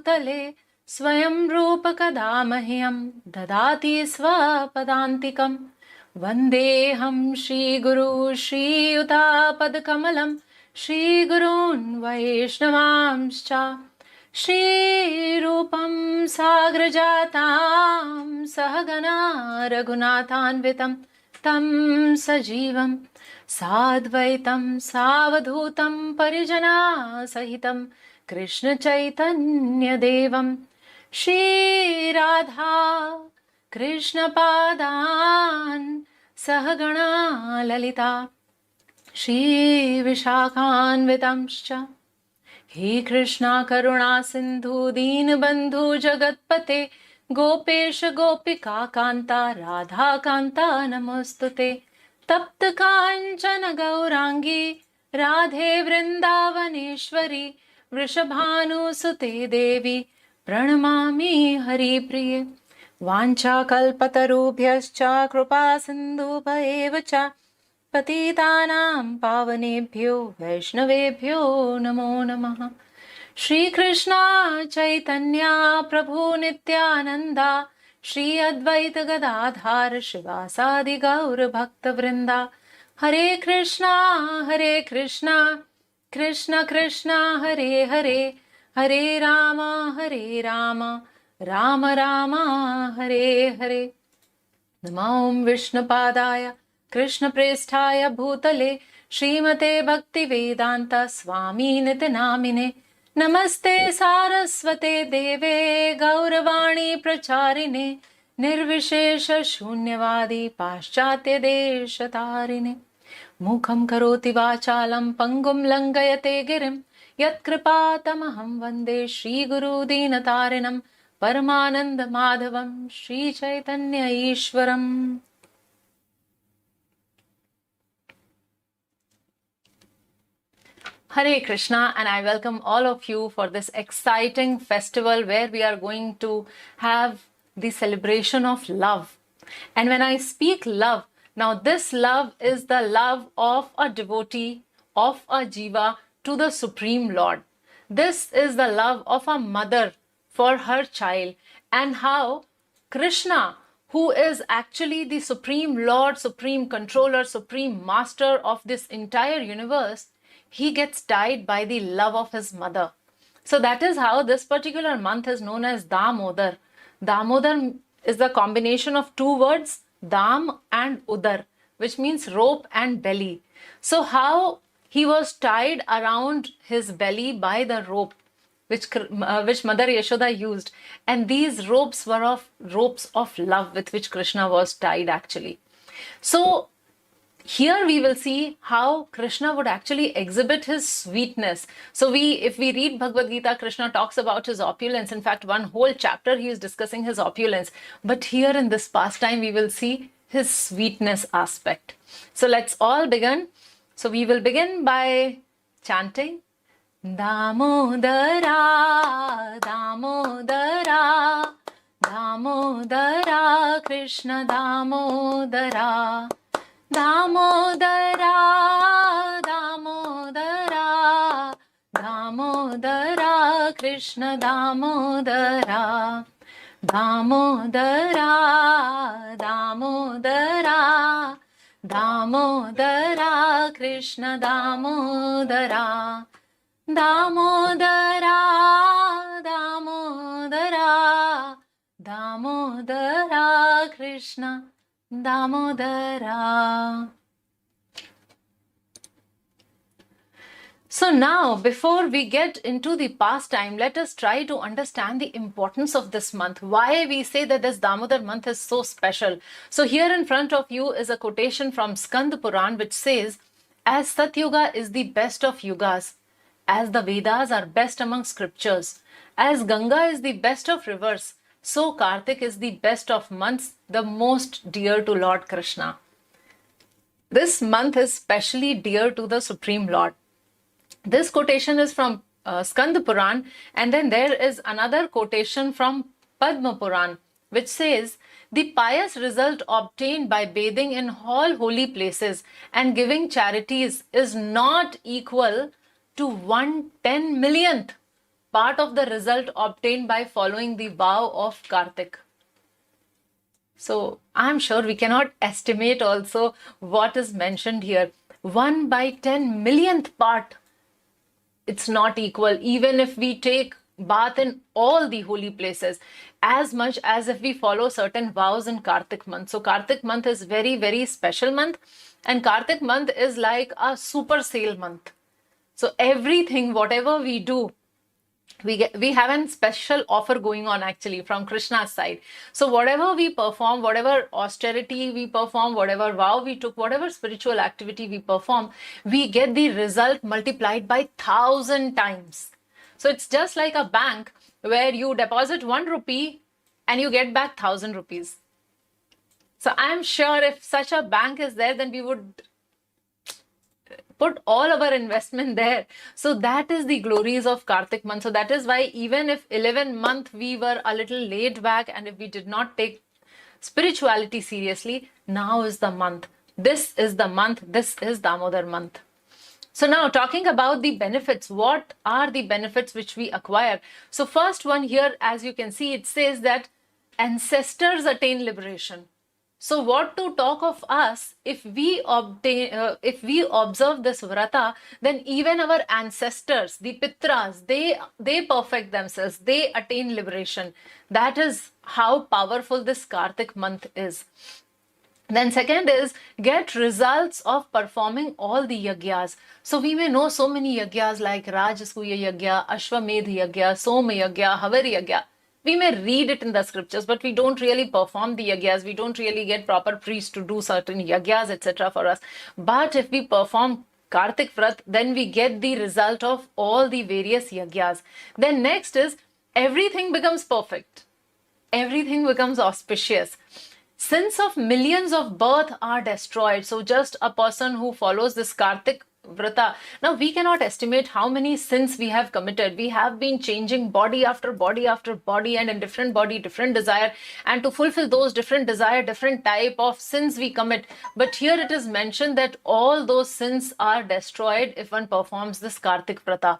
भूतले स्वयं रूप कदा मह्यं ददाति स्वपदान्तिकं वन्देऽहं श्रीगुरु श्रीयुतापदकमलं श्रीगुरून् वैष्णवांश्च श्रीरूपं साग्रजातां सहगना रघुनाथान्वितं तं सजीवं साद्वैतं सावधूतं परिजनासहितं कृष्णचैतन्यदेवं श्रीराधा कृष्णपादान् सहगणा ललिता श्रीविशाखान्वितंश्च हे कृष्णा करुणा सिन्धु दीनबन्धु जगत्पते गोपेश गोपिका कान्ता राधा कान्ता नमोस्तुते तप्त काञ्चन गौरांगी राधे वृन्दावनेश्वरी वृषभानुसुते देवी प्रणमामि हरिप्रिये वाञ्छाकल्पतरुभ्यश्च कृपा सिन्धुभ्येव च पतितानां पावनेभ्यो वैष्णवेभ्यो नमो नमः। श्री कृष्णा चैतन्य प्रभु नित्यानंदा श्री अद्वैत गदाधार शिवासादि गौर भक्त वृंदा हरे कृष्णा कृष्ण कृष्ण हरे हरे हरे राम राम राम हरे हरे। नमो विष्णुपादाय कृष्णप्रेष्ठाय भूतले श्रीमते भक्तिवेदान्त स्वामीनिति नामिने नमस्ते सारस्वते देवे गौरवाणी प्रचारिणे निर्विशेष शून्यवादी पाश्चात्य देशतारिणे मुखं करोति वाचालं पङ्गुं लङ्घयते गिरिं यत्कृपातमहं वन्दे श्रीगुरु दीनतारिणं परमानंद माधवं Sri Chaitanya ईश्वरम्। Hare Krishna, and I welcome all of you for this exciting festival where we are going to have the celebration of love. And when I speak love, now this love is the love of a devotee, of a jiva to the Supreme Lord. This is the love of a mother for her child, and how Krishna, who is actually the Supreme Lord, Supreme Controller, Supreme Master of this entire universe, he gets tied by the love of his mother. So that is how this particular month is known as Damodar. Damodar is the combination of two words, Dam and Udar, which means rope and belly. So how he was tied around his belly by the rope, which Mother Yashoda used. And these ropes were ropes of love with which Krishna was tied actually. So here we will see how Krishna would actually exhibit his sweetness. So if we read Bhagavad Gita, Krishna talks about his opulence. In fact, one whole chapter he is discussing his opulence. But here in this pastime, we will see his sweetness aspect. So let's all begin. So we will begin by chanting Damodara, Damodara, Damodara, Krishna Damodara. Damodara, Damodara, Damodara, Krishna Damodara. Damodara, Damodara, Damodara, Krishna Damodara. Damodara, Damodara, Damodara, Krishna Damodara. So now, before we get into the pastime, let us try to understand the importance of this month. Why we say that this Damodar month is so special. So here in front of you is a quotation from Skanda Purana which says, as Sat-yuga is the best of yugas, as the Vedas are best among scriptures, as Ganga is the best of rivers, so Kartik is the best of months, the most dear to Lord Krishna. This month is specially dear to the Supreme Lord. This quotation is from Skanda Purana, and then there is another quotation from Padma Purana which says, the pious result obtained by bathing in all holy places and giving charities is not equal to 1/10 millionth part of the result obtained by following the vow of Kartik. So I'm sure we cannot estimate also what is mentioned here. 1/10 millionth part. It's not equal. Even if we take bath in all the holy places, as much as if we follow certain vows in Kartik month. So Kartik month is very, very special month. And Kartik month is like a super sale month. So everything, whatever we do, we have a special offer going on actually from Krishna's side. So whatever we perform, whatever austerity we perform, whatever vow we took, whatever spiritual activity we perform, we get the result multiplied by 1,000 times. So it's just like a bank where you deposit 1 rupee and you get back 1,000 rupees. So I'm sure if such a bank is there, then we would put all our investment there. So that is the glories of Kartik month. So that is why even if 11 month we were a little laid back and if we did not take spirituality seriously, now is the month. This is the month. This is Damodar month. So now talking about the benefits, what are the benefits which we acquire? So first one here, as you can see, it says that ancestors attain liberation. So what to talk of us, if we observe this vrata, then even our ancestors, the pitras, they perfect themselves, they attain liberation. That is how powerful this Kartik month is. Then second is get results of performing all the yagyas. So we may know so many yagyas like Rajasuya yagya, Ashwamedh yagya, Soma yagya, Havar yagya. We may read it in the scriptures, but we don't really perform the yagyas. We don't really get proper priests to do certain yagyas, etc. for us. But if we perform Kartik Vrat, then we get the result of all the various yagyas. Then next is everything becomes perfect. Everything becomes auspicious. Sins of millions of birth are destroyed. So just a person who follows this Kartik Vrata. Now we cannot estimate how many sins we have committed. We have been changing body after body after body, and in different body, different desire. And to fulfill those different desire, different type of sins we commit. But here it is mentioned that all those sins are destroyed if one performs this Kartik Vrata.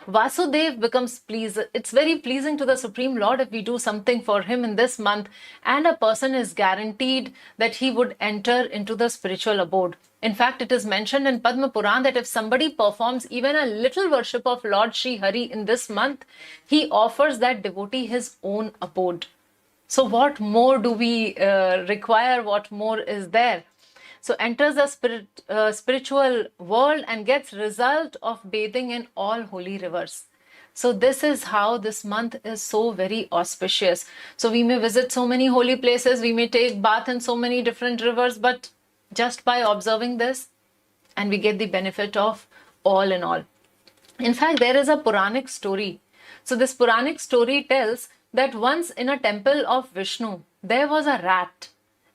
Vasudev becomes pleased. It's very pleasing to the Supreme Lord if we do something for him in this month, and a person is guaranteed that he would enter into the spiritual abode. In fact, it is mentioned in Padma Purana that if somebody performs even a little worship of Lord Sri Hari in this month, he offers that devotee his own abode. So what more do we require? What more is there? So enters the spiritual world and gets result of bathing in all holy rivers. So this is how this month is so very auspicious. So we may visit so many holy places, we may take bath in so many different rivers, but just by observing this, and we get the benefit of all in all. In fact, there is a Puranic story. So this Puranic story tells that once in a temple of Vishnu, there was a rat.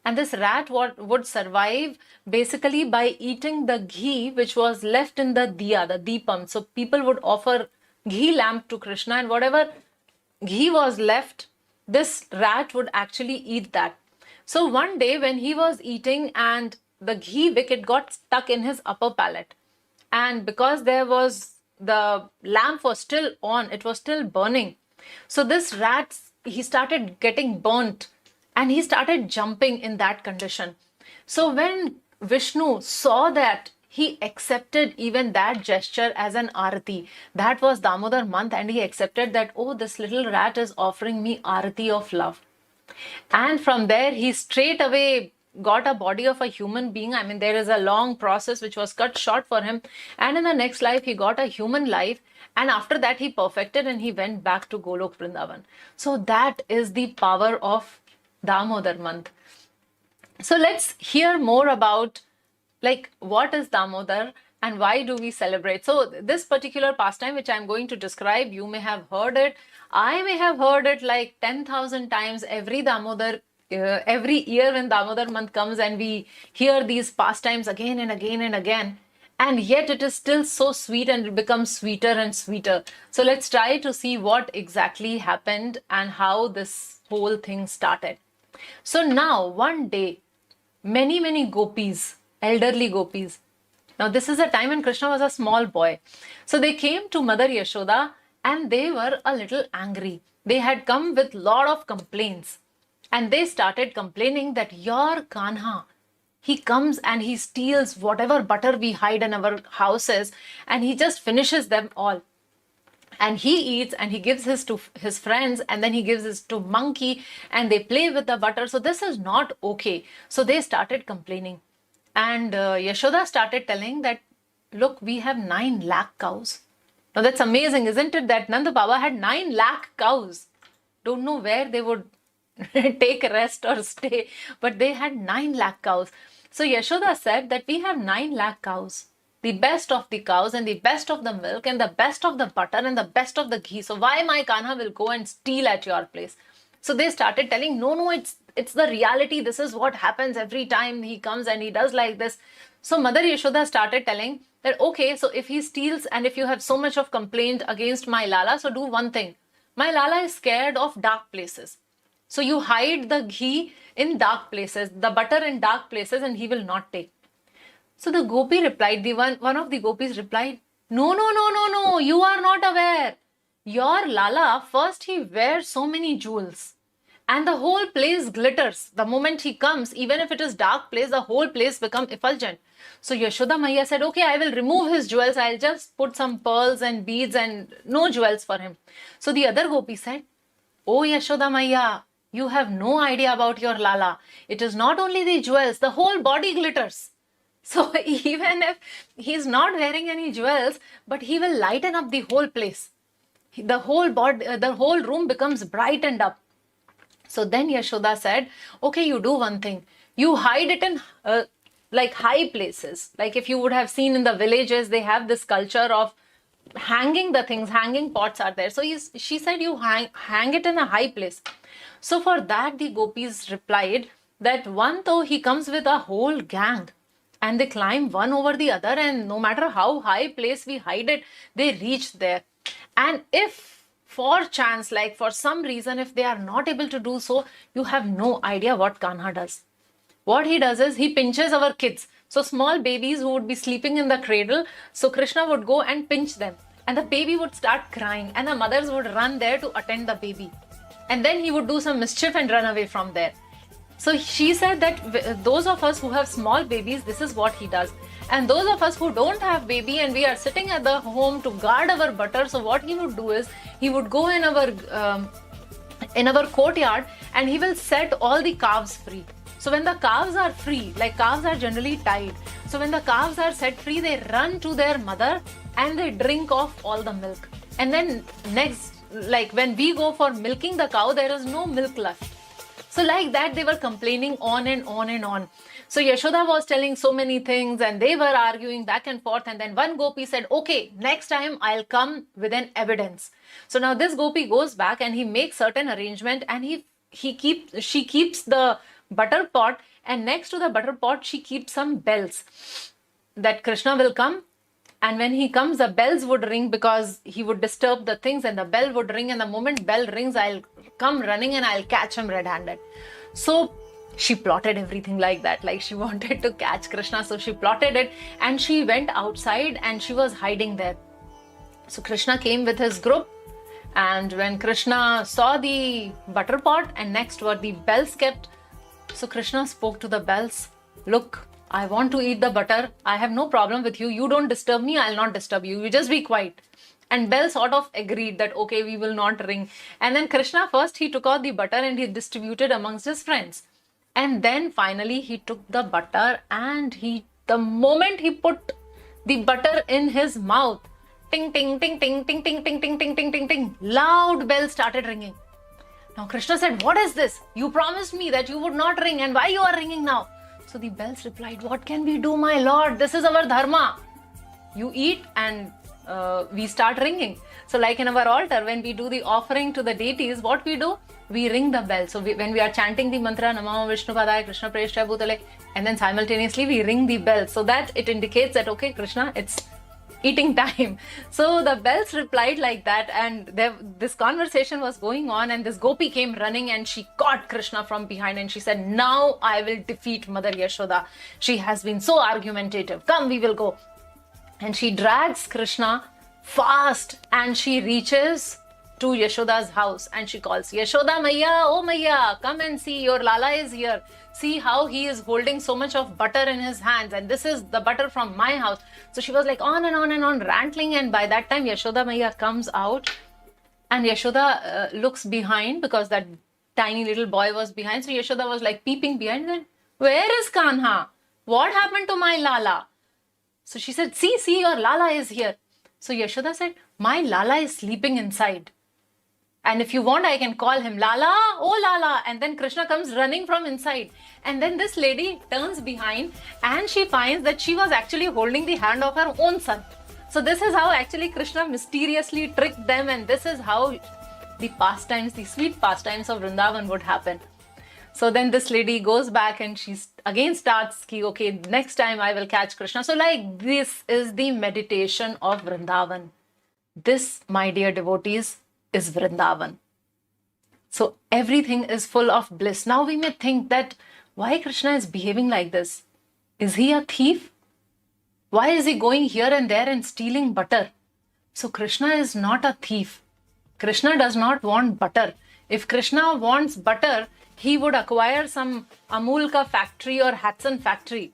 And this rat would survive basically by eating the ghee which was left in the diya, the Deepen. So people would offer ghee lamp to Krishna, and whatever ghee was left, this rat would actually eat that. So one day when he was eating and the ghee wick, it got stuck in his upper palate. And because the lamp was still on, it was still burning. So this rat, he started getting burnt and he started jumping in that condition. So when Vishnu saw that, he accepted even that gesture as an arati. That was Damodar month, and he accepted that, oh, this little rat is offering me arati of love. And from there, he straight away got a body of a human being. I mean, there is a long process which was cut short for him. And in the next life, he got a human life. And after that, he perfected and he went back to Golok Vrindavan. So that is the power of Damodar month. So let's hear more about what is Damodar and why do we celebrate. So this particular pastime which I'm going to describe, you may have heard it. I may have heard it like 10,000 times every Damodar, every year when Damodar month comes, and we hear these pastimes again and again and again. And yet it is still so sweet, and it becomes sweeter and sweeter. So let's try to see what exactly happened and how this whole thing started. So now one day, many gopis, elderly gopis. Now this is a time when Krishna was a small boy. So they came to Mother Yashoda and they were a little angry. They had come with lot of complaints, and they started complaining that your Kanha, he comes and he steals whatever butter we hide in our houses, and he just finishes them all. And he eats and he gives his to his friends, and then he gives his to monkey, and they play with the butter. So this is not okay. So they started complaining. And Yashoda started telling that, look, we have 9 lakh cows. Now that's amazing, isn't it? That Nanda Baba had 9 lakh cows. Don't know where they would take a rest or stay, but they had 9 lakh cows. So Yashoda said that we have 9 lakh cows, the best of the cows and the best of the milk and the best of the butter and the best of the ghee. So why my Kanha will go and steal at your place? So they started telling, no, it's the reality. This is what happens every time he comes and he does like this. So Mother Yashoda started telling that, okay, so if he steals and if you have so much of complaint against my Lala, so do one thing. My Lala is scared of dark places. So you hide the ghee in dark places, the butter in dark places, and he will not take. So the gopi replied, one of the gopis replied, no, you are not aware. Your Lala, first he wears so many jewels and the whole place glitters. The moment he comes, even if it is dark place, the whole place becomes effulgent. So Yashoda Maiya said, okay, I will remove his jewels. I'll just put some pearls and beads and no jewels for him. So the other gopi said, oh Yashoda Maiya, you have no idea about your Lala. It is not only the jewels, the whole body glitters. So even if he's not wearing any jewels, but he will lighten up the whole place. The whole body, the whole room becomes brightened up. So then Yashoda said, okay, you do one thing. You hide it in like high places. Like if you would have seen in the villages, they have this culture of hanging the things, hanging pots are there. So she said, you hang it in a high place. So for that, the gopis replied that one though he comes with a whole gang and they climb one over the other, and no matter how high place we hide it, they reach there. And if for chance, like for some reason, if they are not able to do so, you have no idea what Kanha does. What he does is he pinches our kids. So small babies who would be sleeping in the cradle, so Krishna would go and pinch them. And the baby would start crying and the mothers would run there to attend the baby. And then he would do some mischief and run away from there. So she said that those of us who have small babies, this is what he does. And those of us who don't have baby and we are sitting at the home to guard our butter, so what he would do is he would go in our courtyard and he will set all the calves free. So when the calves are free, like calves are generally tied. So when the calves are set free, they run to their mother and they drink off all the milk. And then next, like when we go for milking the cow, there is no milk left. So like that, they were complaining on and on and on. So Yashoda was telling so many things and they were arguing back and forth. And then one gopi said, okay, next time I'll come with an evidence. So now this gopi goes back and he makes certain arrangement and she keeps the butter pot, and next to the butter pot, she keeps some bells that Krishna will come. And when he comes, the bells would ring because he would disturb the things and the bell would ring. And the moment bell rings, I'll come running and I'll catch him red-handed. So she plotted everything like that. Like she wanted to catch Krishna. So she plotted it and she went outside and she was hiding there. So Krishna came with his group. And when Krishna saw the butter pot and next were the bells kept, so Krishna spoke to the bells. Look, I want to eat the butter. I have no problem with you. You don't disturb me. I'll not disturb you. You just be quiet. And Bell sort of agreed that, okay, we will not ring. And then Krishna first, he took out the butter and he distributed amongst his friends. And then finally he took the butter and the moment he put the butter in his mouth, ting, ting, ting, ting, ting, ting, ting, ting, ting, ting, ting, ting, loud bells started ringing. Now Krishna said, what is this? You promised me that you would not ring, and why you are ringing now? So the bells replied, what can we do, my lord? This is our dharma. You eat and we start ringing. So like in our altar, when we do the offering to the deities, what we do? We ring the bell. So when we are chanting the mantra, Namah Vishnu Padaya Krishna Preshthaya Bhutale, and then simultaneously we ring the bell. So that it indicates that, okay, Krishna, it's eating time. So the bells replied like that, and this conversation was going on, and this gopi came running and she caught Krishna from behind and she said, now I will defeat Mother Yashoda. She has been so argumentative. Come, we will go. And she drags Krishna fast, and she reaches to Yashoda's house and she calls, Yashoda Maiya, oh Maiya, come and see, your Lala is here. See how he is holding so much of butter in his hands, and this is the butter from my house. So she was like on and on and on ranting, and by that time Yashoda Maiya comes out, and Yashoda looks behind because that tiny little boy was behind. So Yashoda was like peeping behind, and where is Kanha? What happened to my Lala? So she said, see, your Lala is here. So Yashoda said, my Lala is sleeping inside. And if you want, I can call him Lala, oh Lala. And then Krishna comes running from inside. And then this lady turns behind and she finds that she was actually holding the hand of her own son. So this is how actually Krishna mysteriously tricked them, and this is how the pastimes, the sweet pastimes of Vrindavan would happen. So then this lady goes back and she again starts, okay, next time I will catch Krishna. So like this is the meditation of Vrindavan. This, my dear devotees, is Vrindavan. So everything is full of bliss. Now we may think that why Krishna is behaving like this? Is he a thief? Why is he going here and there and stealing butter? So Krishna is not a thief. Krishna does not want butter. If Krishna wants butter, he would acquire some Amulka factory or Hatsan factory.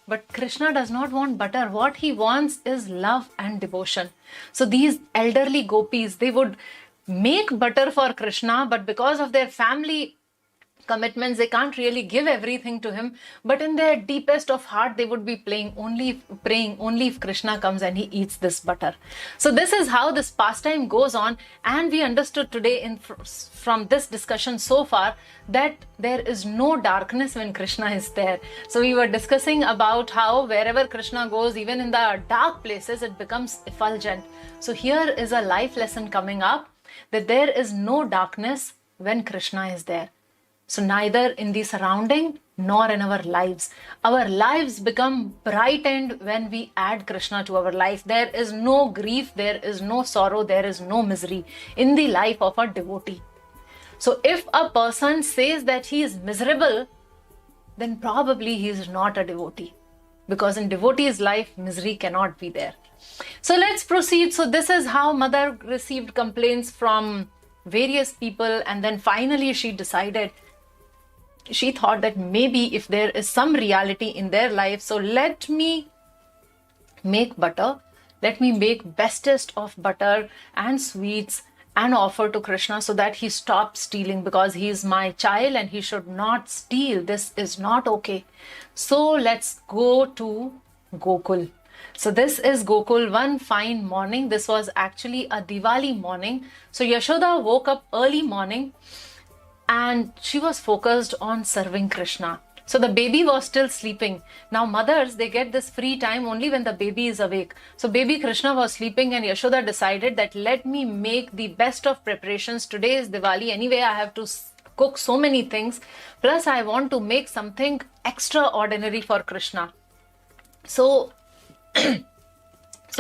But Krishna does not want butter. What he wants is love and devotion. So these elderly gopis, they would make butter for Krishna, but because of their family commitments, they can't really give everything to him. But in their deepest of heart, they would be praying only if Krishna comes and he eats this butter. So this is how this pastime goes on. And we understood today from this discussion so far that there is no darkness when Krishna is there. So we were discussing about how wherever Krishna goes, even in the dark places, it becomes effulgent. So here is a life lesson coming up, that there is no darkness when Krishna is there. So neither in the surrounding nor in our lives. Our lives become brightened when we add Krishna to our life. There is no grief, there is no sorrow, there is no misery in the life of a devotee. So if a person says that he is miserable, then probably he is not a devotee. Because in devotee's life, misery cannot be there. So let's proceed. So this is how Mother received complaints from various people, and then finally she decided, she thought that maybe if there is some reality in their life, so let me make butter, let me make bestest of butter and sweets and offer to Krishna so that he stops stealing, because he is my child and he should not steal. This is not okay. So let's go to Gokul. So this is Gokul one fine morning. This was actually a Diwali morning. So Yashoda woke up early morning and she was focused on serving Krishna. So the baby was still sleeping. Now mothers, they get this free time only when the baby is awake. So baby Krishna was sleeping and Yashoda decided that let me make the best of preparations. Today is Diwali. Anyway, I have to cook so many things. Plus I want to make something extraordinary for Krishna. So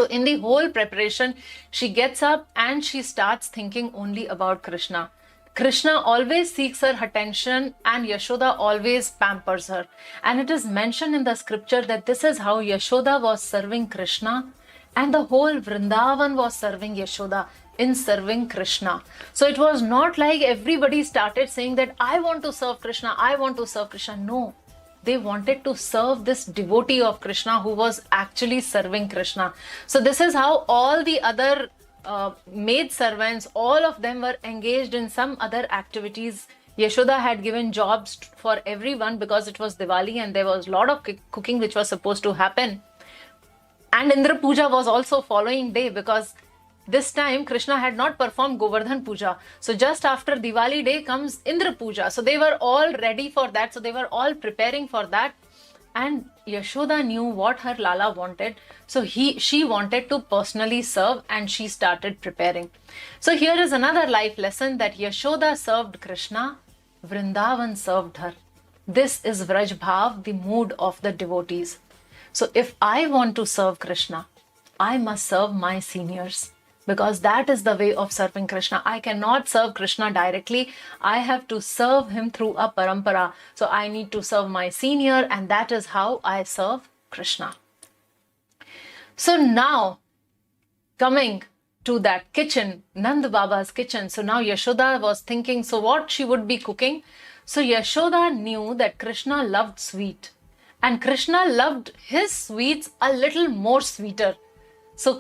in the whole preparation, she gets up and she starts thinking only about Krishna. Krishna always seeks her attention and Yashoda always pampers her. And it is mentioned in the scripture that this is how Yashoda was serving Krishna and the whole Vrindavan was serving Yashoda in serving Krishna. So it was not like everybody started saying that I want to serve Krishna, I want to serve Krishna. No, they wanted to serve this devotee of Krishna who was actually serving Krishna. So this is how all the other maid servants, all of them were engaged in some other activities. Yashoda had given jobs for everyone because it was Diwali and there was a lot of cooking which was supposed to happen. And Indra Puja was also following day because this time Krishna had not performed Govardhan Puja. So just after Diwali day comes Indra Puja. So they were all ready for that. So they were all preparing for that. And Yashoda knew what her Lala wanted. So she wanted to personally serve and she started preparing. So here is another life lesson that Yashoda served Krishna, Vrindavan served her. This is Vraj Bhav, the mood of the devotees. So if I want to serve Krishna, I must serve my seniors. Because that is the way of serving Krishna. I cannot serve Krishna directly. I have to serve him through a parampara. So I need to serve my senior, and that is how I serve Krishna. So now, coming to that kitchen, Nand Baba's kitchen. So now Yashoda was thinking, so what she would be cooking? So Yashoda knew that Krishna loved sweet, and Krishna loved his sweets a little more sweeter. So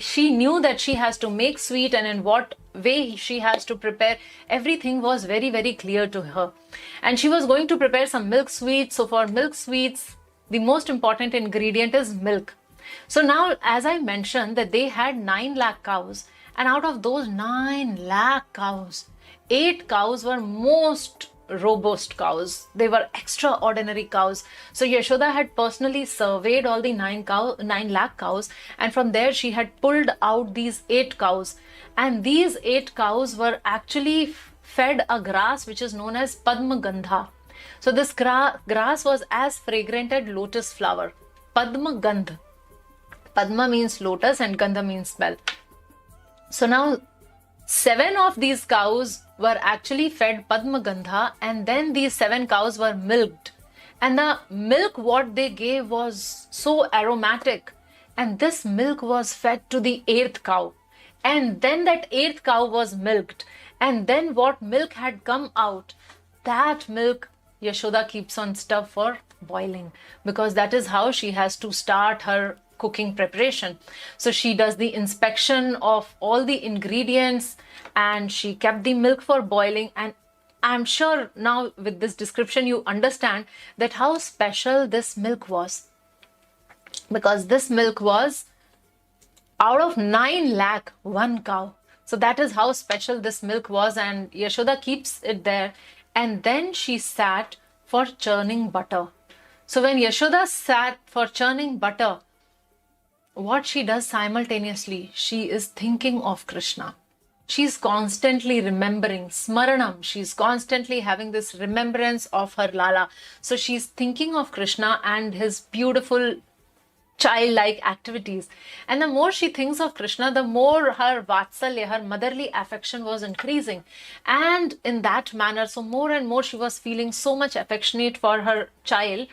she knew that she has to make sweet, and in what way she has to prepare. Everything was very, very clear to her. And she was going to prepare some milk sweets. So for milk sweets, the most important ingredient is milk. So now, as I mentioned, that they had 9 lakh cows, and out of those 9 lakh cows, 8 cows were most robust cows. They were extraordinary cows. So Yashoda had personally surveyed all the 9 lakh cows, and from there she had pulled out these 8 cows. And these 8 cows were actually fed a grass which is known as Padma Gandha. So this grass was as fragrant as lotus flower. Padma Gandha. Padma means lotus and Gandha means smell. So now 7 of these cows were actually fed Padma Gandha, and then these 7 cows were milked. And the milk what they gave was so aromatic, and this milk was fed to the 8th cow. And then that 8th cow was milked, and then what milk had come out, that milk Yashoda keeps on stuff for boiling, because that is how she has to start her cooking preparation. So she does the inspection of all the ingredients, and she kept the milk for boiling. And I'm sure now with this description you understand that how special this milk was, because this milk was out of 9 lakh, 1 cow. So that is how special this milk was, and Yashoda keeps it there. And then she sat for churning butter. So when Yashoda sat for churning butter, what she does simultaneously, she is thinking of Krishna. She's constantly remembering Smaranam. She's constantly having this remembrance of her Lala. So she's thinking of Krishna and his beautiful childlike activities. And the more she thinks of Krishna, the more her vatsalya, her motherly affection was increasing. And in that manner, so more and more she was feeling so much affectionate for her child,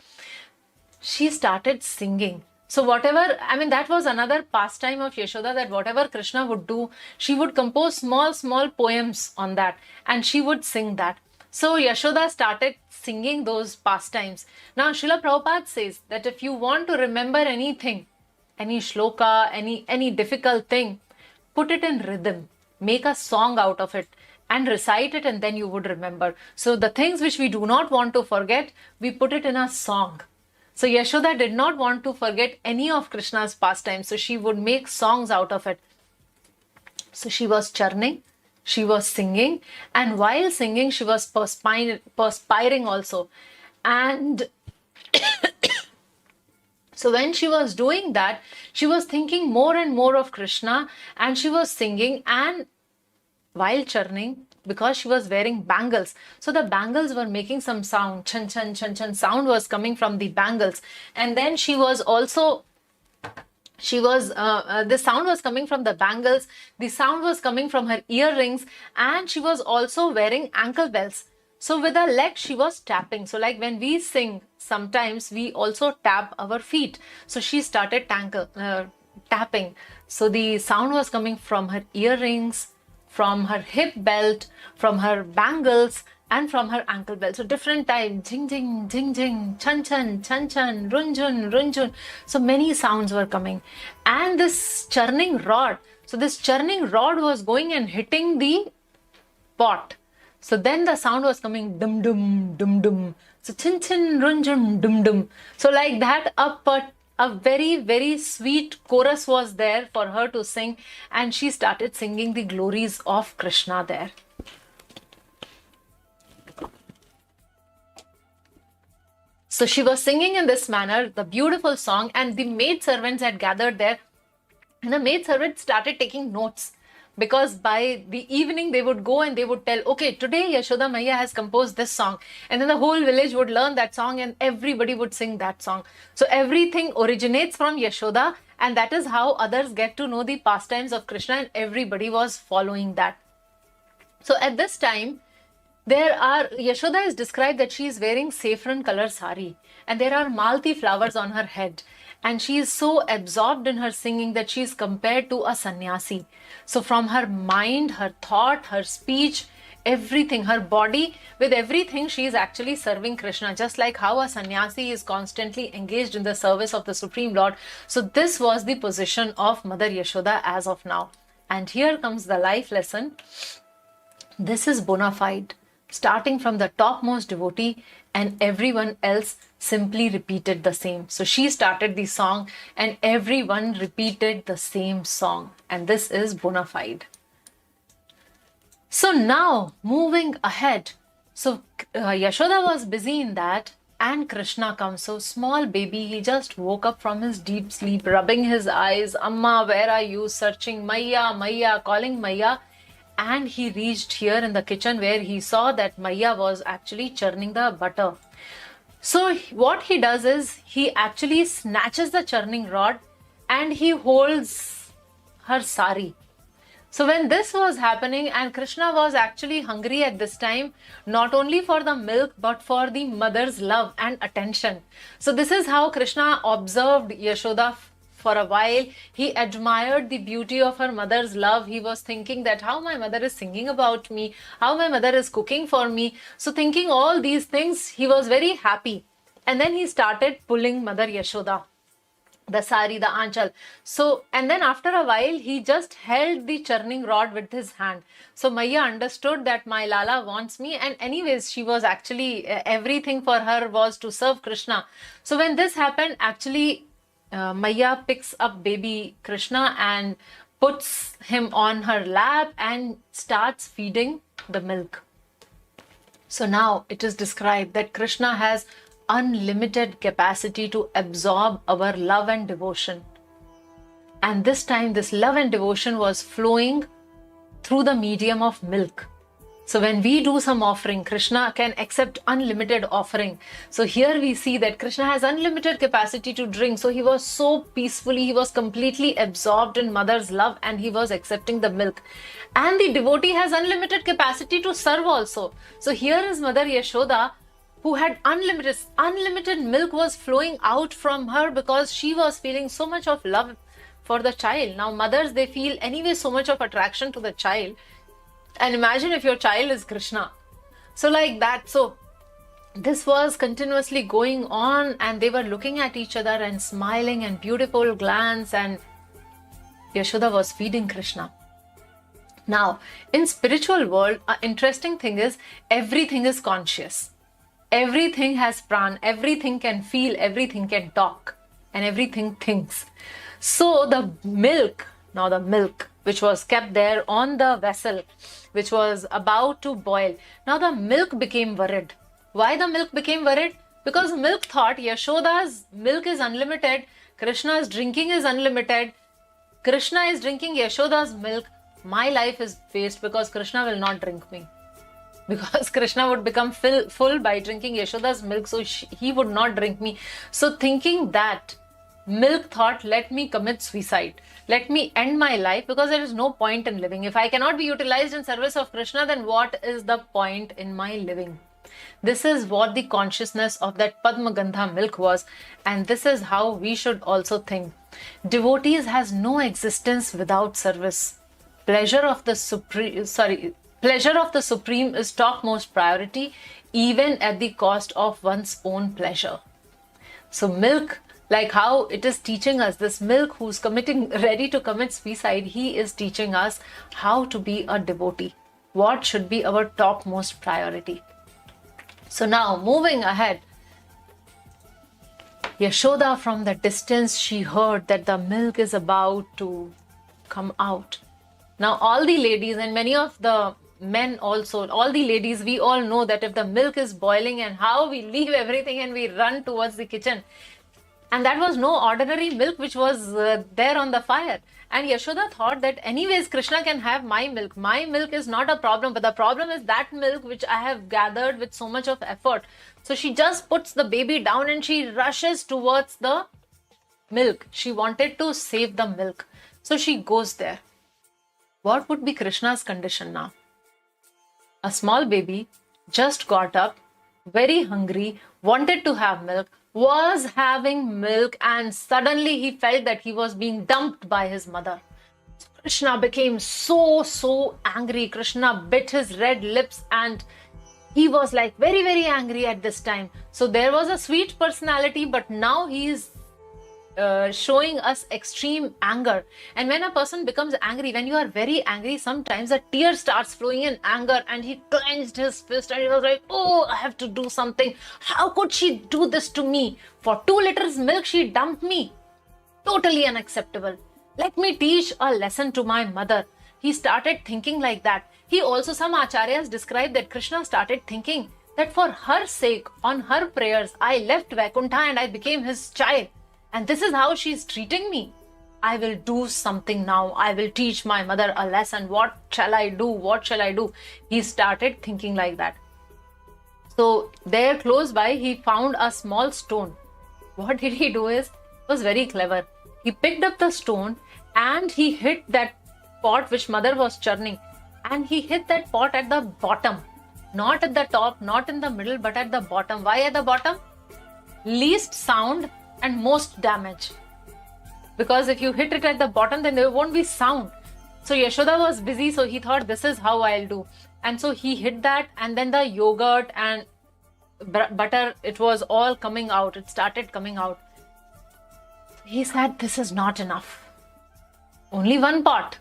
she started singing. So whatever, I mean, that was another pastime of Yashoda, that whatever Krishna would do, she would compose small poems on that, and she would sing that. So Yashoda started singing those pastimes. Now Srila Prabhupada says that if you want to remember anything, any shloka, any difficult thing, put it in rhythm, make a song out of it and recite it, and then you would remember. So the things which we do not want to forget, we put it in a song. So Yashoda did not want to forget any of Krishna's pastimes, so she would make songs out of it. So she was churning, she was singing, and while singing she was perspiring also. And so when she was doing that, she was thinking more and more of Krishna, and she was singing, and while churning, because she was wearing bangles, so the bangles were making some sound, chan chan chan chan sound was coming from the bangles. And then she was also, the sound was coming from the bangles, the sound was coming from her earrings, and she was also wearing ankle bells. So with her leg she was tapping. So like when we sing, sometimes we also tap our feet. So she started tapping. So the sound was coming from her earrings, from her hip belt, from her bangles, and from her ankle belt. So different times, jing jing, jing jing, chan chan, chan chan, runjun, runjun. So many sounds were coming. And this churning rod, so this churning rod was going and hitting the pot. So then the sound was coming dum dum, dum dum. So chin chin, runjun, dum dum. So like that, a very, very sweet chorus was there for her to sing, and she started singing the glories of Krishna there. So she was singing in this manner, the beautiful song, and the maid servants had gathered there, and the maid servants started taking notes. Because by the evening they would go and they would tell, okay, today Yashoda Maiya has composed this song. And then the whole village would learn that song and everybody would sing that song. So everything originates from Yashoda, and that is how others get to know the pastimes of Krishna, and everybody was following that. So at this time, Yashoda is described that she is wearing saffron color sari, and there are malti flowers on her head. and she is so absorbed in her singing that she is compared to a sannyasi. So from her mind, her thought, her speech, everything, her body, with everything, she is actually serving Krishna, just like how a sannyasi is constantly engaged in the service of the Supreme Lord. So this was the position of Mother Yashoda as of now. And here comes the life lesson. This is bona fide, starting from the topmost devotee, and everyone else simply repeated the same. So she started the song and everyone repeated the same song. And this is bona fide. So now, moving ahead. So Yashoda was busy in that, and Krishna comes. So small baby, he just woke up from his deep sleep, rubbing his eyes. Amma, where are you? Searching, Maya, Maya, calling Maya. And he reached here in the kitchen where he saw that Maya was actually churning the butter. So what he does is he actually snatches the churning rod and he holds her sari. So when this was happening, and Krishna was actually hungry at this time, not only for the milk, but for the mother's love and attention. So this is how Krishna observed Yashoda for a while. He admired the beauty of her mother's love. He was thinking that how my mother is singing about me, how my mother is cooking for me. So thinking all these things, he was very happy. And then he started pulling Mother Yashoda, the sari, the anchal. So, and then after a while, he just held the churning rod with his hand. So Maya understood that my Lala wants me, and anyways, she was actually, everything for her was to serve Krishna. So when this happened, actually, Maya picks up baby Krishna and puts him on her lap and starts feeding the milk. So now it is described that Krishna has unlimited capacity to absorb our love and devotion. And this time, this love and devotion was flowing through the medium of milk. So when we do some offering, Krishna can accept unlimited offering. So here we see that Krishna has unlimited capacity to drink. So he was so peacefully, he was completely absorbed in mother's love and he was accepting the milk. And the devotee has unlimited capacity to serve also. So here is Mother Yashoda, who had unlimited milk was flowing out from her because she was feeling so much of love for the child. Now mothers, they feel anyway so much of attraction to the child. And imagine if your child is Krishna. So like that. So this was continuously going on and they were looking at each other and smiling and beautiful glance, and Yashoda was feeding Krishna. Now in spiritual world, an interesting thing is everything is conscious. Everything has pran, everything can feel, everything can talk, and everything thinks. So the milk, now the milk which was kept there on the vessel, which was about to boil. Now the milk became worried. Why the milk became worried? Because milk thought Yashoda's milk is unlimited, Krishna's drinking is unlimited, Krishna is drinking Yashoda's milk, my life is waste because Krishna will not drink me. Because Krishna would become full by drinking Yashoda's milk, so he would not drink me. So thinking that, milk thought, let me commit suicide. Let me end my life because there is no point in living. If I cannot be utilized in service of Krishna, then what is the point in my living? This is what the consciousness of that Padma Gandha milk was. And this is how we should also think. Devotees has no existence without service. Pleasure of the Supreme is topmost priority, even at the cost of one's own pleasure. So milk, like how it is teaching us, this milk who's ready to commit suicide, he is teaching us how to be a devotee. What should be our topmost priority? So now moving ahead, Yashoda from the distance, she heard that the milk is about to come out. Now all the ladies and many of the men also, all the ladies, we all know that if the milk is boiling and how we leave everything and we run towards the kitchen. And that was no ordinary milk which was there on the fire. And Yashoda thought that anyways Krishna can have my milk. My milk is not a problem, but the problem is that milk which I have gathered with so much of effort. So she just puts the baby down and she rushes towards the milk. She wanted to save the milk. So she goes there. What would be Krishna's condition now? A small baby just got up, very hungry, wanted to have milk. was having milk, and suddenly he felt that he was being dumped by his mother. Krishna became so angry. Krishna bit his red lips and he was like very angry at this time. So there was a sweet personality, but now he is showing us extreme anger. And when a person becomes angry, when you are very angry, sometimes a tear starts flowing in anger, and he clenched his fist and he was like, oh, I have to do something. How could she do this to me? For 2 liters milk she dumped me. Totally unacceptable. Let me teach a lesson to my mother. He started thinking like that. He also, some acharyas describe that Krishna started thinking that for her sake, on her prayers, I left Vaikuntha and I became his child. And this is how she is treating me. I will do something now. I will teach my mother a lesson. What shall I do? What shall I do? He started thinking like that. So there close by, he found a small stone. What did he do is, it was very clever. He picked up the stone and he hit that pot which mother was churning. And he hit that pot at the bottom. Not at the top, not in the middle, but at the bottom. Why at the bottom? Least sound and most damage. Because if you hit it at the bottom, then there won't be sound. So Yashoda was busy, so he thought, this is how I'll do. And so he hit that, and then the yogurt and butter, it was all coming out. It started coming out. He said, this is not enough. Only one pot.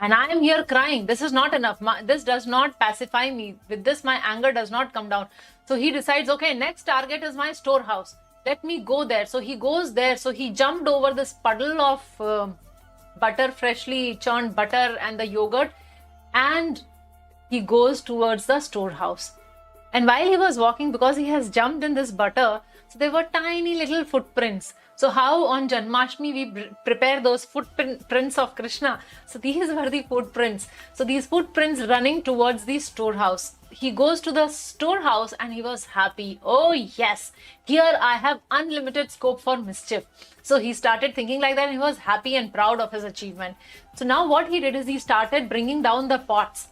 And I am here crying. This is not enough. This does not pacify me. With this, my anger does not come down. So he decides, okay, next target is my storehouse. Let me go there. So he goes there. So he jumped over this puddle of butter, freshly churned butter and the yogurt. And he goes towards the storehouse. And while he was walking, because he has jumped in this butter, so there were tiny little footprints. So how on Janmashtami we prepare those footprints of Krishna. So these were the footprints. So these footprints running towards the storehouse. He goes to the storehouse and he was happy. Oh yes, here I have unlimited scope for mischief. So he started thinking like that and he was happy and proud of his achievement. So now what he did is he started bringing down the pots.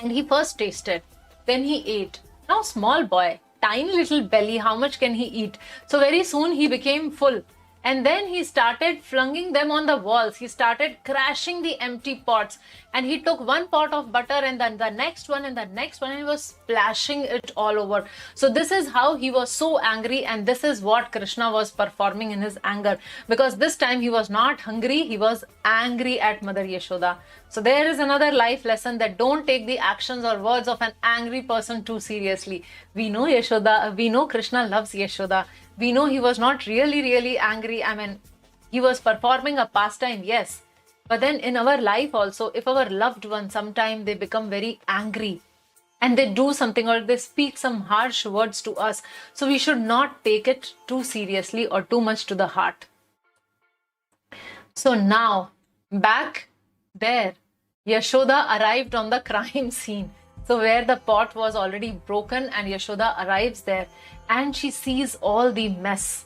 And he first tasted. Then he ate. Now small boy, tiny little belly, how much can he eat? So very soon he became full. And then he started flinging them on the walls. He started crashing the empty pots. And he took one pot of butter and then the next one and the next one and he was splashing it all over. So this is how he was so angry, and this is what Krishna was performing in his anger. Because this time he was not hungry, he was angry at Mother Yashoda. So there is another life lesson, that don't take the actions or words of an angry person too seriously. We know Yashoda, we know Krishna loves Yashoda. We know he was not really angry. I mean, he was performing a pastime, yes. But then in our life also, if our loved ones, sometimes they become very angry and they do something or they speak some harsh words to us. So we should not take it too seriously or too much to the heart. So now, back there, Yashoda arrived on the crime scene. So where the pot was already broken, and Yashoda arrives there and she sees all the mess.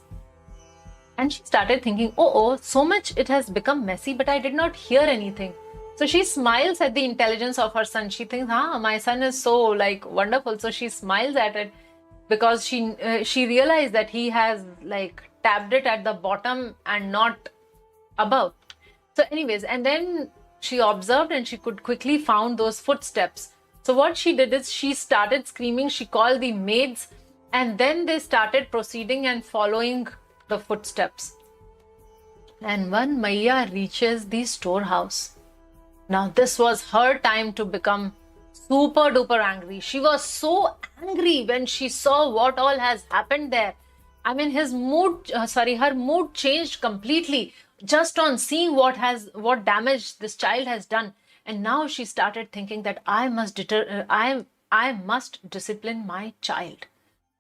And she started thinking, oh, so much it has become messy, but I did not hear anything. So she smiles at the intelligence of her son. She thinks, my son is so like wonderful. So she smiles at it because she realized that he has like tapped it at the bottom and not above. So anyways, and then she observed and she could quickly found those footsteps. So what she did is she started screaming. She called the maids and then they started proceeding and following the footsteps. And when Maya reaches the storehouse, now this was her time to become super duper angry. She was so angry when she saw what all has happened there. I mean, her mood changed completely just on seeing what damage this child has done. And now she started thinking that I must discipline my child.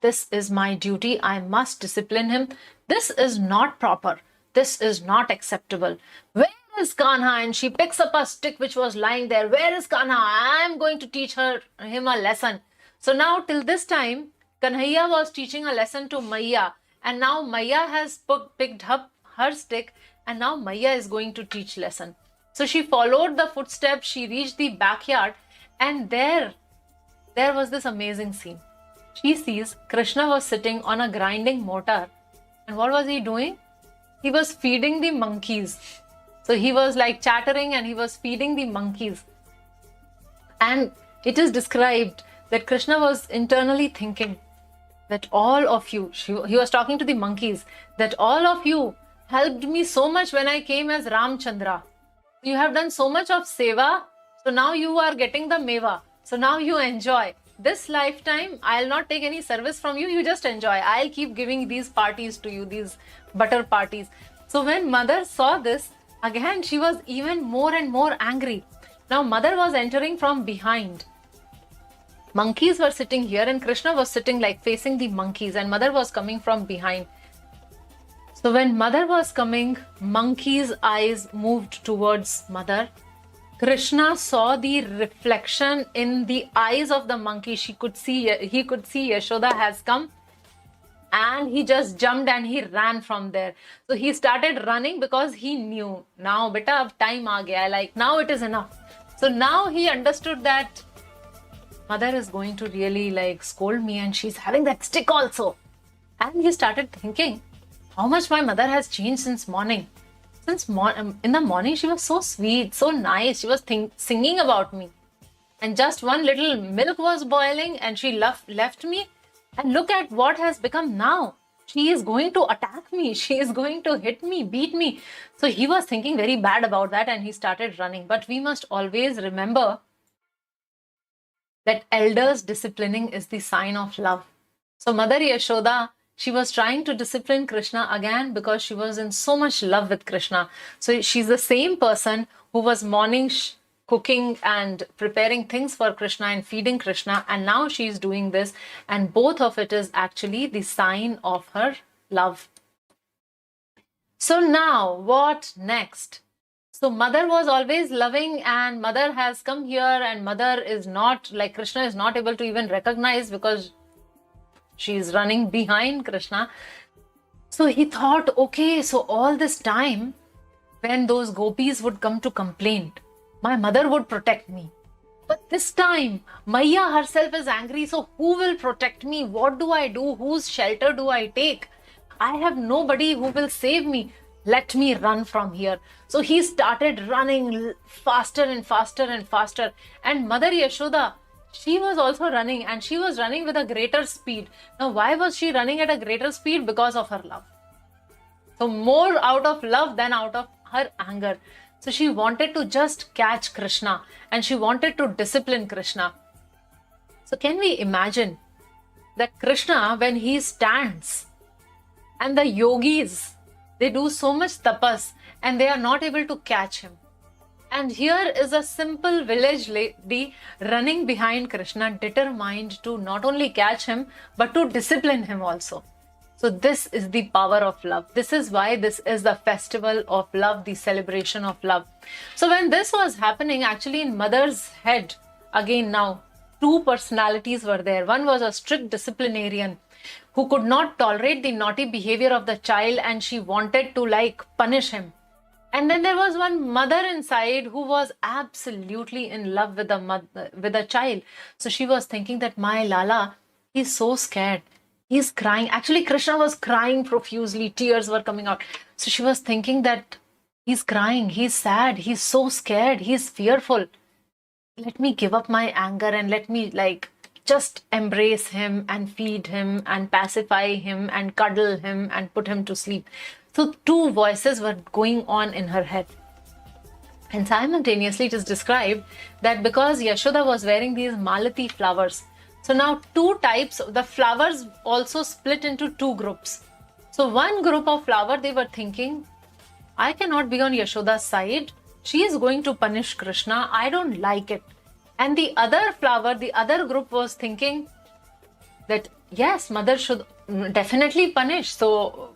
This is my duty. I must discipline him. This is not proper. This is not acceptable. Where is Kanha? And she picks up a stick which was lying there. Where is Kanha? I am going to teach him a lesson. So now till this time, Kanhaiya was teaching a lesson to Maya. And now Maya has picked up her stick and now Maya is going to teach lesson. So she followed the footsteps. She reached the backyard and there was this amazing scene. she sees Krishna was sitting on a grinding mortar. And what was he doing? He was feeding the monkeys. So he was like chattering and he was feeding the monkeys. And it is described that Krishna was internally thinking that all of you, he was talking to the monkeys, that all of you helped me so much when I came as Ramchandra. You have done so much of seva, so now you are getting the meva. So now you enjoy. This lifetime, I'll not take any service from you, you just enjoy. I'll keep giving these parties to you, these butter parties. So when mother saw this, again she was even more and more angry. Now mother was entering from behind. Monkeys were sitting here and Krishna was sitting like facing the monkeys and mother was coming from behind. So when mother was coming, monkey's eyes moved towards mother. Krishna saw the reflection in the eyes of the monkey. He could see Yashoda has come, and he just jumped and he ran from there. So he started running because he knew, now beta ab time aa gaya, like now it is enough. So now he understood that mother is going to really like scold me and she's having that stick also. And he started thinking how much my mother has changed since morning. In the morning, she was so sweet, so nice. She was singing about me. And just one little milk was boiling and she left me. And look at what has become now. She is going to attack me. She is going to hit me, beat me. So he was thinking very bad about that and he started running. But we must always remember that elders disciplining is the sign of love. So Mother Yashoda, she was trying to discipline Krishna again because she was in so much love with Krishna. So she's the same person who was morning cooking and preparing things for Krishna and feeding Krishna. And now she's doing this. And both of it is actually the sign of her love. So now what next? So mother was always loving and mother has come here and mother is not, like Krishna is not able to even recognize because she is running behind Krishna. So he thought, okay, so all this time when those gopis would come to complain, my mother would protect me. But this time, Maya herself is angry, so who will protect me? What do I do? Whose shelter do I take? I have nobody who will save me. Let me run from here. So he started running faster and faster and faster. And Mother Yashoda, she was also running and she was running with a greater speed. Now, why was she running at a greater speed? Because of her love. So more out of love than out of her anger. So she wanted to just catch Krishna and she wanted to discipline Krishna. So can we imagine that Krishna, when he stands and the yogis, they do so much tapas and they are not able to catch him. And here is a simple village lady running behind Krishna, determined to not only catch him, but to discipline him also. So this is the power of love. This is why this is the festival of love, the celebration of love. So when this was happening, actually in mother's head, again now, two personalities were there. One was a strict disciplinarian who could not tolerate the naughty behavior of the child and she wanted to like punish him. And then there was one mother inside who was absolutely in love with the child. So she was thinking that my Lala, he's so scared. He's crying. Actually, Krishna was crying profusely. Tears were coming out. So she was thinking that he's crying. He's sad. He's so scared. He's fearful. Let me give up my anger and let me like just embrace him and feed him and pacify him and cuddle him and put him to sleep. So two voices were going on in her head. And simultaneously it is described that because Yashoda was wearing these malati flowers, so now two types, the flowers also split into two groups. So one group of flower, they were thinking, I cannot be on Yashoda's side. She is going to punish Krishna. I don't like it. And the other flower, the other group was thinking that yes, mother should definitely punish. So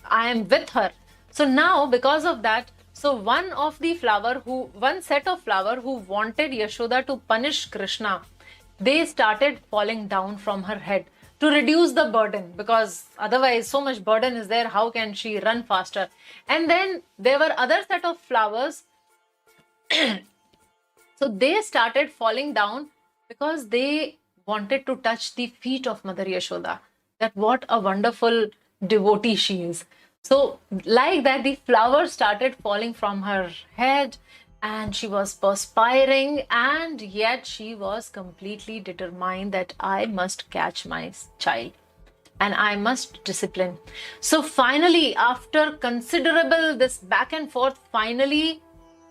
I am with her. So now because of that, so one set of flower who wanted Yashoda to punish Krishna, they started falling down from her head to reduce the burden, because otherwise so much burden is there. How can she run faster? And then there were other set of flowers. So they started falling down because they wanted to touch the feet of Mother Yashoda. That what a wonderful devotee she is. So like that, the flowers started falling from her head and she was perspiring, and yet she was completely determined that I must catch my child and I must discipline. So finally, after considerable this back and forth, finally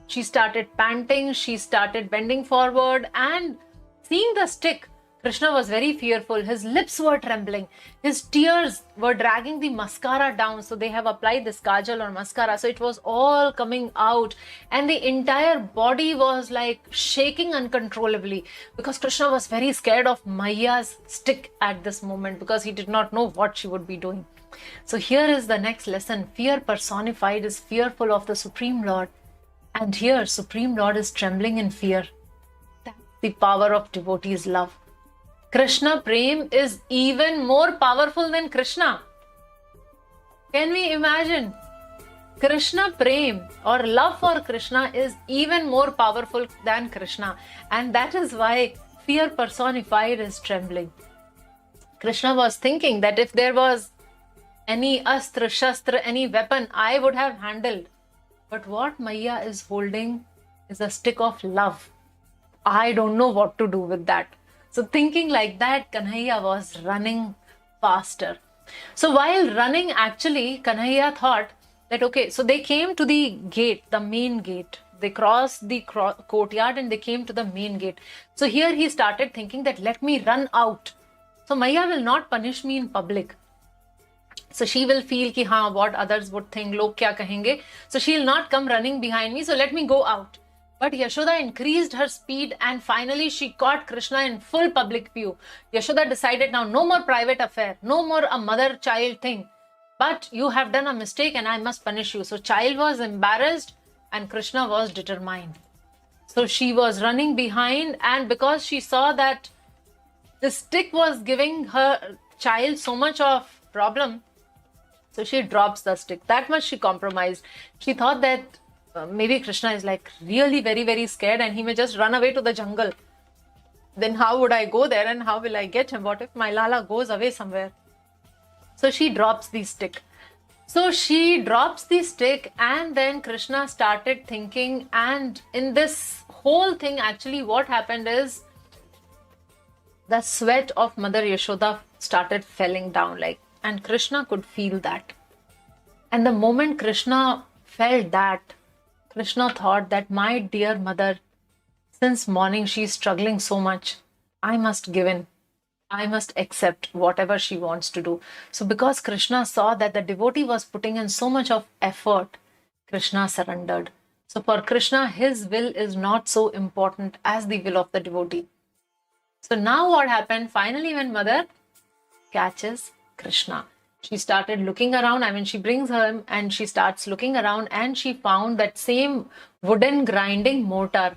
she started panting, she started bending forward, and seeing the stick, Krishna was very fearful. His lips were trembling. His tears were dragging the mascara down. So they have applied this kajal or mascara. So it was all coming out. And the entire body was like shaking uncontrollably because Krishna was very scared of Maiya's stick at this moment because he did not know what she would be doing. So here is the next lesson. Fear personified is fearful of the Supreme Lord. And here Supreme Lord is trembling in fear. That's the power of devotees' love. Krishna Prem is even more powerful than Krishna. Can we imagine? Krishna Prem or love for Krishna is even more powerful than Krishna. And that is why fear personified is trembling. Krishna was thinking that if there was any astra, shastra, any weapon, I would have handled. But what Maiya is holding is a stick of love. I don't know what to do with that. So thinking like that, Kanhaiya was running faster. So while running, actually, Kanhaiya thought that, okay, so they came to the gate, the main gate. They crossed the courtyard and they came to the main gate. So here he started thinking that let me run out. So Maiya will not punish me in public. So she will feel ki haan, what others would think, log kya kahenge. So she'll not come running behind me. So let me go out. But Yashoda increased her speed and finally she caught Krishna in full public view. Yashoda decided now no more private affair, no more a mother-child thing. But you have done a mistake and I must punish you. So child was embarrassed and Krishna was determined. So she was running behind, and because she saw that the stick was giving her child so much of problem, so she drops the stick. That much she compromised. She thought that maybe Krishna is like really very, very scared and he may just run away to the jungle. Then how would I go there and how will I get him? What if my Lala goes away somewhere? So she drops the stick. So she drops the stick and then Krishna started thinking, and in this whole thing actually what happened is the sweat of Mother Yashoda started falling down and Krishna could feel that. And the moment Krishna felt that, Krishna thought that my dear mother, since morning she is struggling so much, I must give in. I must accept whatever she wants to do. So because Krishna saw that the devotee was putting in so much of effort, Krishna surrendered. So for Krishna, his will is not so important as the will of the devotee. So now what happened? Finally, when mother catches Krishna, she started looking around. She brings her and she starts looking around and she found that same wooden grinding mortar,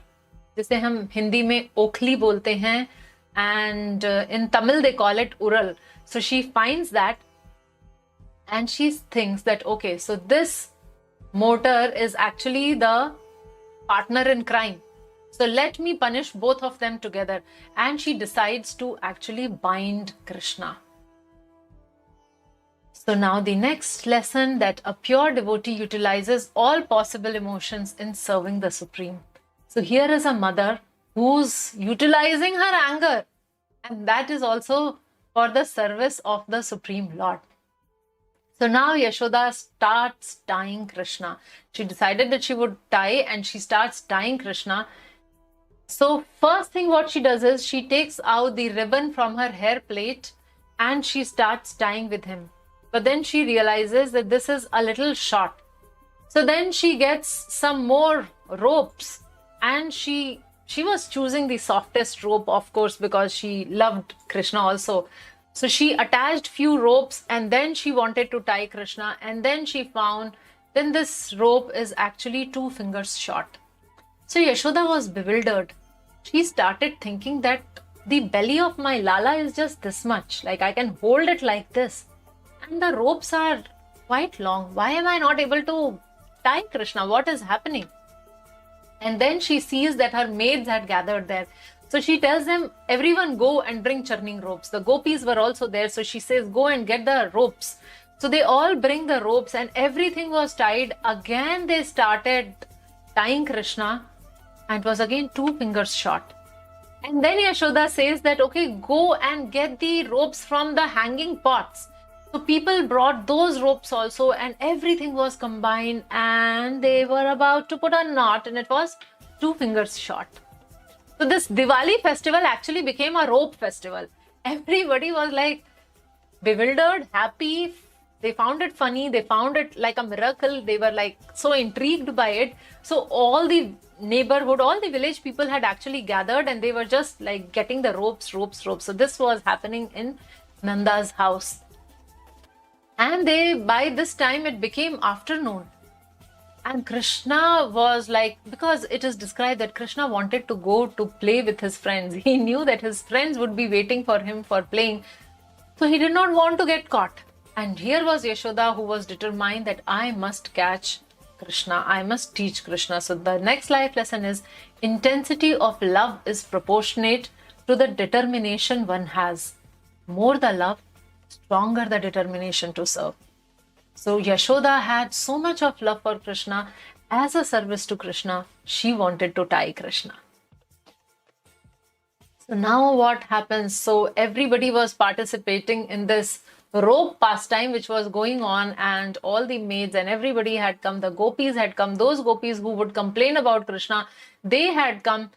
जिसे हम हिंदी में ओखली बोलते हैं, and in Tamil they call it ural. So she finds that and she thinks that, okay, so this mortar is actually the partner in crime. So let me punish both of them together. And she decides to actually bind Krishna. So now the next lesson, that a pure devotee utilizes all possible emotions in serving the Supreme. So here is a mother who's utilizing her anger, and that is also for the service of the Supreme Lord. So now Yashoda starts tying Krishna. She decided that she would tie and she starts tying Krishna. So first thing what she does is she takes out the ribbon from her hair plate and she starts tying with him. But then she realizes that this is a little short. So then she gets some more ropes and she was choosing the softest rope, of course, because she loved Krishna also. So she attached few ropes and then she wanted to tie Krishna, and then she found then this rope is actually 2 fingers short. So Yashoda was bewildered. She started thinking that the belly of my Lala is just this much, like I can hold it like this. And the ropes are quite long. Why am I not able to tie Krishna? What is happening? And then she sees that her maids had gathered there. So she tells them, everyone go and bring churning ropes. The gopis were also there. So she says, go and get the ropes. So they all bring the ropes and everything was tied. Again, they started tying Krishna and it was again 2 fingers short. And then Yashoda says that, okay, go and get the ropes from the hanging pots. So people brought those ropes also and everything was combined and they were about to put a knot and it was 2 fingers short. So this Diwali festival actually became a rope festival. Everybody was like bewildered, happy. They found it funny. They found it like a miracle. They were like so intrigued by it. So all the neighborhood, all the village people had actually gathered and they were just like getting the ropes. So this was happening in Nanda's house. And by this time it became afternoon. And Krishna was like, because it is described that Krishna wanted to go to play with his friends. He knew that his friends would be waiting for him for playing. So he did not want to get caught. And here was Yashoda who was determined that I must catch Krishna. I must teach Krishna. So the next life lesson is intensity of love is proportionate to the determination one has. More the love, stronger the determination to serve. So Yashoda had so much of love for Krishna. As a service to Krishna, she wanted to tie Krishna. So now what happens? So everybody was participating in this rope pastime which was going on and all the maids and everybody had come. The gopis had come. Those gopis who would complain about Krishna, they had come.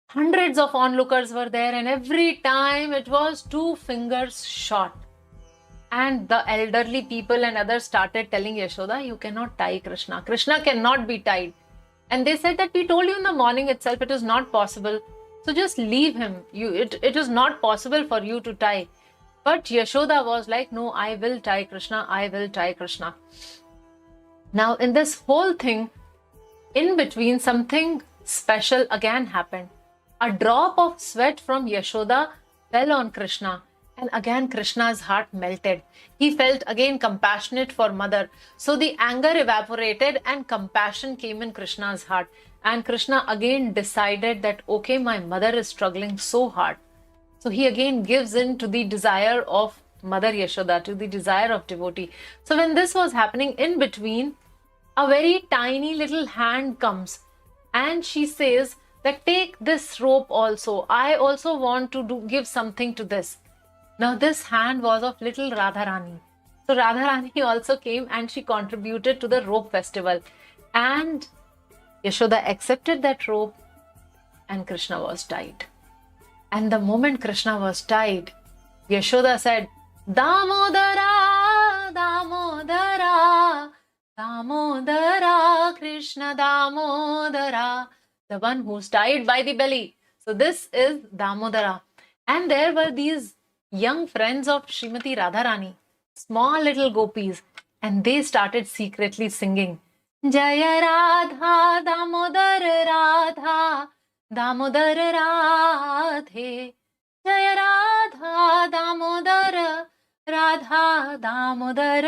Hundreds of onlookers were there and every time it was 2 fingers short. And the elderly people and others started telling Yashoda, you cannot tie Krishna. Krishna cannot be tied. And they said that we told you in the morning itself it is not possible. So just leave him. It is not possible for you to tie. But Yashoda was like, no, I will tie Krishna. I will tie Krishna. Now in this whole thing, in between something special again happened. A drop of sweat from Yashoda fell on Krishna. And again Krishna's heart melted. He felt again compassionate for mother. So the anger evaporated and compassion came in Krishna's heart. And Krishna again decided that, okay, my mother is struggling so hard. So he again gives in to the desire of Mother Yashoda, to the desire of devotee. So when this was happening, in between, a very tiny little hand comes and she says that take this rope also. I also want to give something to this. Now this hand was of little Radharani. So Radharani also came and she contributed to the rope festival. And Yashoda accepted that rope and Krishna was tied. And the moment Krishna was tied, Yashoda said, Damodara, Damodara, Damodara, Krishna Damodara, the one who's tied by the belly. So this is Damodara. And there were these young friends of Srimati Radharani, small little gopis, and they started secretly singing, Jaya Radha, Damodar Radha, Damodar Radhe, Jaya Radha, Damodar Radha, Damodar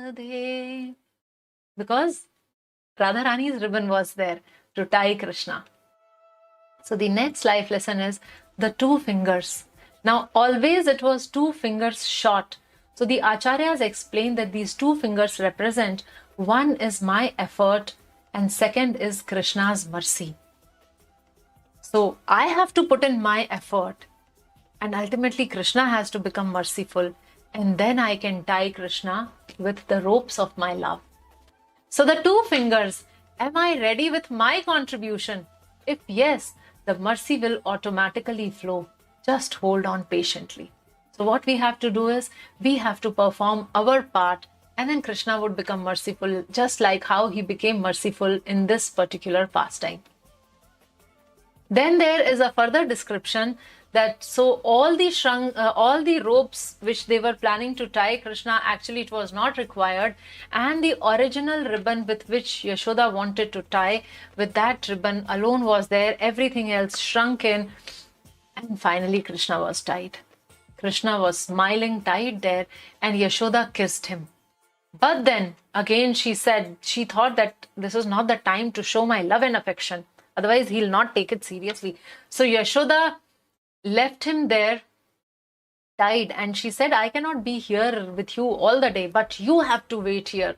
Radhe. Because Radharani's ribbon was there to tie Krishna. So the next life lesson is the 2 fingers. Now always it was 2 fingers short. So the Acharyas explain that these 2 fingers represent, one is my effort and second is Krishna's mercy. So I have to put in my effort and ultimately Krishna has to become merciful and then I can tie Krishna with the ropes of my love. So the 2 fingers, am I ready with my contribution? If yes, the mercy will automatically flow. Just hold on patiently. So what we have to do is, we have to perform our part and then Krishna would become merciful, just like how he became merciful in this particular pastime. Then there is a further description that so all the ropes which they were planning to tie Krishna, actually it was not required, and the original ribbon with which Yashoda wanted to tie, with that ribbon alone was there, everything else shrunk in, and finally Krishna was tied. Krishna was smiling tied there and Yashoda kissed him. But then again she said, she thought that this was not the time to show my love and affection. Otherwise, he'll not take it seriously. So Yashoda left him there, tied, and she said, I cannot be here with you all the day, but you have to wait here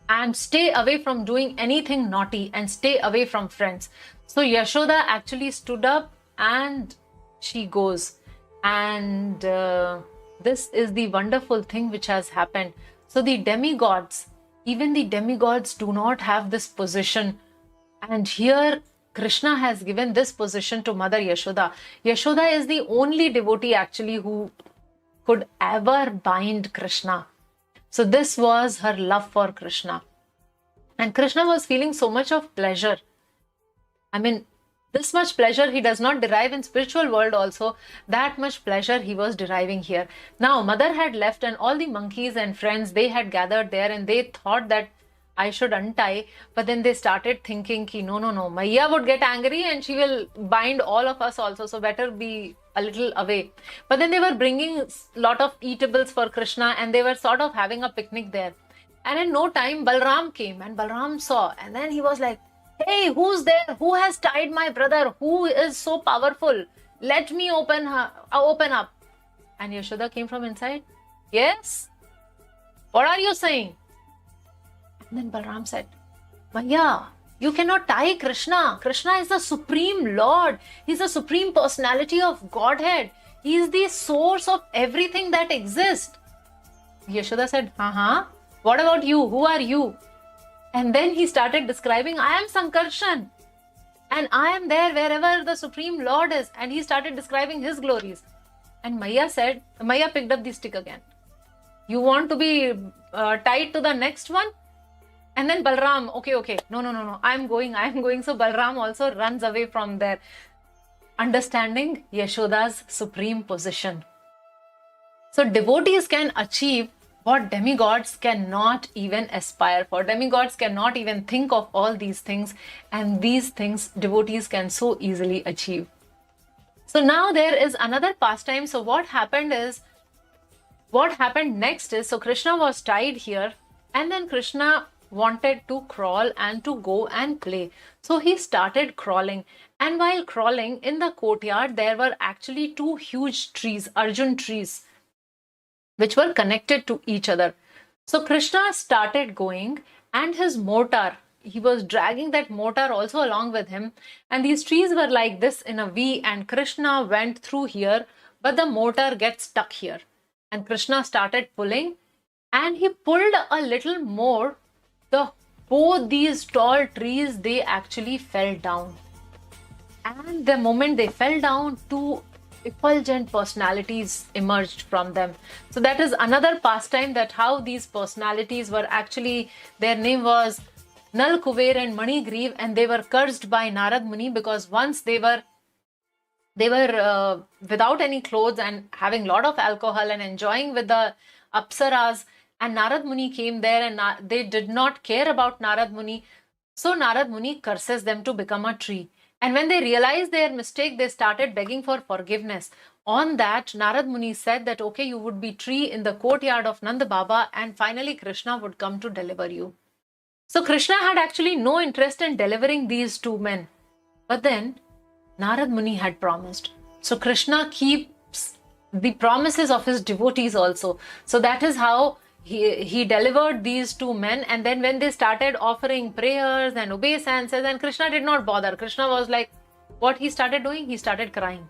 and stay away from doing anything naughty and stay away from friends. So Yashoda actually stood up and she goes. And this is the wonderful thing which has happened. So the demigods, even the demigods do not have this position. And here Krishna has given this position to Mother Yashoda. Yashoda is the only devotee actually who could ever bind Krishna. So this was her love for Krishna. And Krishna was feeling so much of pleasure. I mean, this much pleasure he does not derive in spiritual world also. That much pleasure he was deriving here. Now, mother had left and all the monkeys and friends, they had gathered there and they thought that I should untie. But then they started thinking, ki, no, Maiya would get angry and she will bind all of us also. So better be a little away. But then they were bringing a lot of eatables for Krishna and they were sort of having a picnic there. And in no time, Balram came and Balram saw. And then he was like, hey, who's there? Who has tied my brother? Who is so powerful? Let me open up. And Yashoda came from inside. Yes? What are you saying? And then Balram said, Maya, you cannot tie Krishna. Krishna is the supreme Lord. He's the supreme personality of Godhead. He is the source of everything that exists. Yashoda said, what about you? Who are you? And then he started describing, I am Sankarshan. And I am there wherever the Supreme Lord is. And he started describing his glories. And Maya picked up the stick again. You want to be tied to the next one? And then Balram, okay. No. I'm going. So Balram also runs away from there. Understanding Yashoda's supreme position. So devotees can achieve what demigods cannot even aspire for. Demigods cannot even think of all these things, and these things devotees can so easily achieve. So now there is another pastime. So what happened next is, so Krishna was tied here, and then Krishna wanted to crawl and to go and play. So he started crawling, and while crawling in the courtyard, there were actually two huge trees, Arjun trees, which were connected to each other. So Krishna started going, and his mortar, he was dragging that mortar also along with him. And these trees were like this in a V, and Krishna went through here, but the mortar gets stuck here. And Krishna started pulling, and he pulled a little more. Both these tall trees, they actually fell down. And the moment they fell down, two effulgent personalities emerged from them. So that is another pastime, that how these personalities were actually, their name was Nal Kuber and Mani Grieve, and they were cursed by Narad Muni because once they were without any clothes and having a lot of alcohol and enjoying with the Apsaras, and Narad Muni came there and they did not care about Narad Muni. So Narad Muni curses them to become a tree. And when they realized their mistake, they started begging for forgiveness. On that, Narad Muni said that, okay, you would be tree in the courtyard of Nanda Baba, and finally Krishna would come to deliver you. So Krishna had actually no interest in delivering these two men. But then Narad Muni had promised. So Krishna keeps the promises of his devotees also. So that is how he delivered these two men. And then when they started offering prayers and obeisances, and Krishna did not bother. Krishna was like, what he started doing? He started crying.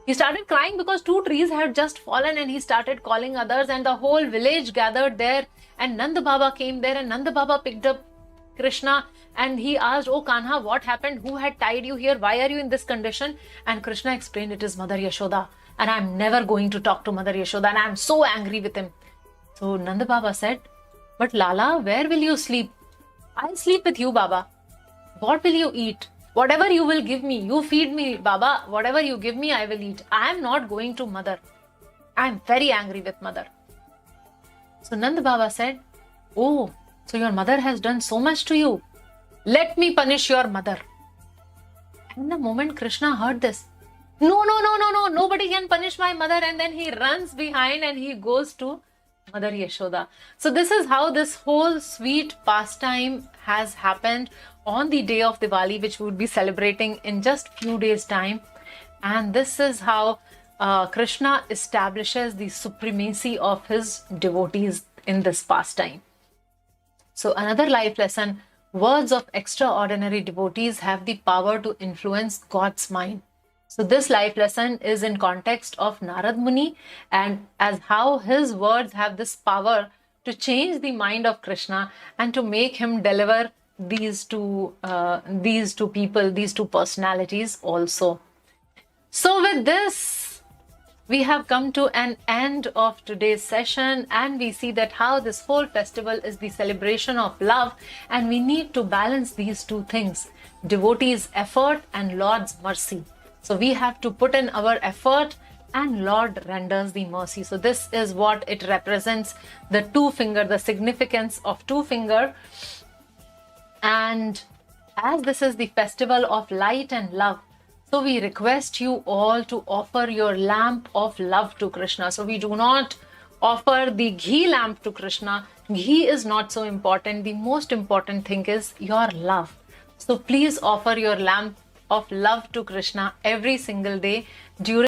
He started crying because two trees had just fallen, and he started calling others, and the whole village gathered there, and Nanda Baba came there, and Nanda Baba picked up Krishna and he asked, oh Kanha, what happened? Who had tied you here? Why are you in this condition? And Krishna explained, it is Mother Yashoda, and I'm never going to talk to Mother Yashoda, and I'm so angry with him. So Nanda Baba said, but Lala, where will you sleep? I'll sleep with you, Baba. What will you eat? Whatever you will give me, you feed me, Baba. Whatever you give me, I will eat. I am not going to Mother. I am very angry with Mother. So Nanda Baba said, oh, so your mother has done so much to you. Let me punish your mother. And the moment Krishna heard this, no, nobody can punish my mother. And then he runs behind and he goes to Mother Yashoda. So this is how this whole sweet pastime has happened. on the day of Diwali, which we would be celebrating in just few days' time. And this is how Krishna establishes the supremacy of his devotees in this pastime. So another life lesson, words of extraordinary devotees have the power to influence God's mind. So this life lesson is in context of Narad Muni, and as how his words have this power to change the mind of Krishna and to make him deliver these two people, these two personalities also. So with this, we have come to an end of today's session, and we see that how this whole festival is the celebration of love, and we need to balance these two things, devotees' effort and Lord's mercy. So we have to put in our effort and Lord renders the mercy. So this is what it represents, the two finger, the significance of two finger. And as this is the festival of light and love, so we request you all to offer your lamp of love to Krishna. So we do not offer the ghee lamp to Krishna. Ghee is not so important. The most important thing is your love. So please offer your lamp of love to Krishna every single day during